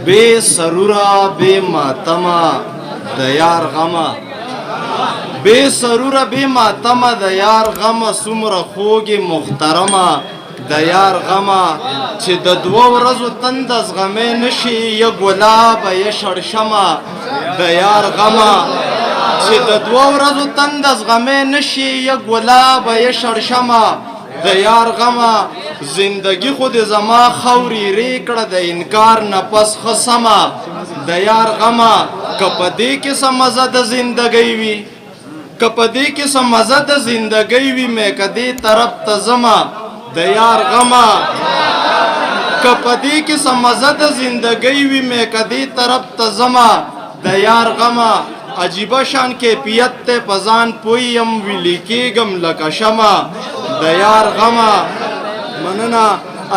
بے سرورا بے ماتما دیار غما بے سرورا بے ماتما دیار غما سمر خوگ محترما دیار غما چې د دوه ورځو تند از غمې نشي یا ګلاب یا شړشمه دیار غما چې د دوه ورځو تند از غمې نشي یا ګلاب یا شړشمه دیار غما زندگی خود زما خوري ریکړه د انکار نه پس خصما دیار غما کپدې کې سمزه د زندګۍ وي کپدې کې سمزه د زندګۍ وي مې کدي طرف ته زما دیار غما کپدې کې سمزه د زندګۍ وي مې کدي طرف ته زما دیار غما عجیبه شان کیفیت ته پزان پویم ویلی کېږم لکه شمع دیار غما مننه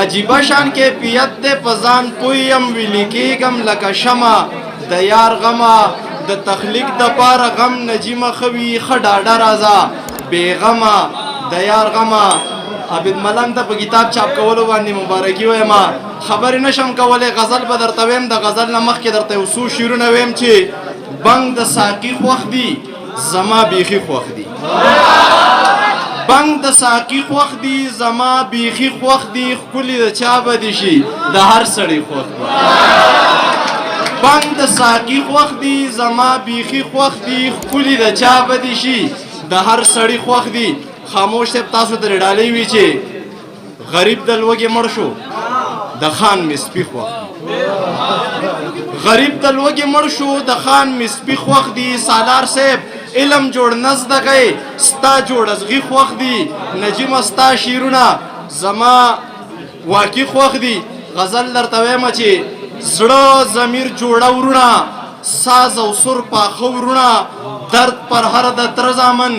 عجیبه شان کیفیت ته پزان پویم ویلی کېږم لکه شمع دیار غما د تخلیق د پاره غم نجیمه خوي خډاډه رازا بیغما دیار غما عبد ملنګ ته په کتاب چاپ کولو باندې مبارکي وایم خبر نشم کولای غزل به درته ویم د غزل نه مخکې درته یو څو شعرونه ویم چې بنګ د ساقي خوښ دي زما بیخي خوښ دي بنګ د ساقي خوښ دي زما بیخي خوښ دي ښکلي د چا به دي شي د هر سړي خوښ دي بنګ د ساقي خوښ دي زما بیخي خوښ دي ښکلي د چا به دي شي د هر سړي خوښ دي خاموش صاحب تاسو ترې ډالۍ وي چې غریب د لوږې مړ شو د خان مې سپي خوښ غریب د لوږې مړ شو د خان مې سپي خوښ دي سالار صاحب علم جوړ نزدغی ستا جوړ ازغي خوښ دي نجیمه ستا شعرونه زما واقعي خوښ دي غزل درته وایم چې زړه ضمیر جوړه ورونه ساز او سر پاخه ورونه درد پر هر د تر زامن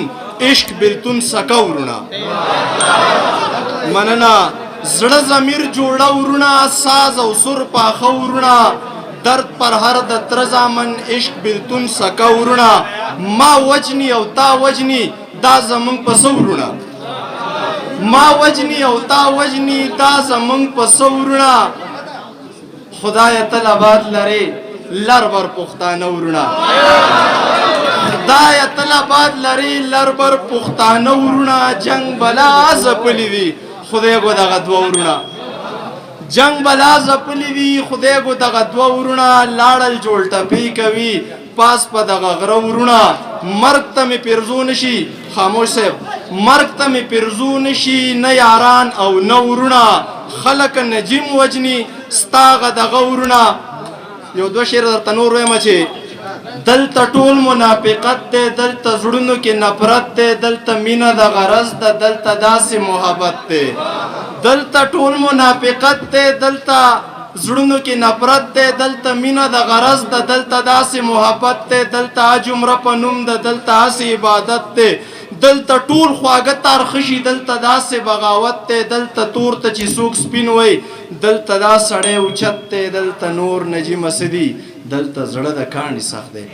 عشق بلتون سکه ورونه مننه زړه ضمیر جوړه ورونه ساز او سر پاخه ورونه درد پر هر د تر زامن عشق بلتون سکه ورونه ما وجنی او تا وجنی دا زمونږ په څه ورونه ما وجنی او تا وجنی دا زمونږ په څه ورونه خدای تل آباد لرې لر بر پښتانه ورونه خدای تل آباد لرې لر بر پښتانه ورونه جنگ بلا ځپلي دي خدای ګو دغه دوه ورونه جنگ بلا ځپلي دي خدای ګو دغه دوه ورونه لاړل جوړ ټپې کوي پاس په دغه غره ورونه مرګ ته مې پیرزو نشي خاموش صاحب مرګ ته مې پیرزو نشي نه یاران او نه ورونه خلک نجیم وجني ستاغه دغه ورونه یو دوه شعر درته نور وایم چې دلته ټول منافقت دی دلته زړونو کې نفرت دی دلته مینه د غرض ده دلته داسې محبت دی دلته ټول منافقت دی دلته زړونو کې نفرت دی دلته مینه د غرض ده دلته داسې محبت دی دلته عمره په نوم ده دلته هسې عبادت دی دلته ټول خواږه تارخشي دلته داسې بغاوت دی دلته تور ته چې څوک سپین وای دلته دا سړی اوچت دی دلته نور نجیمه څه دي دلته زړه د کاڼي سخت دی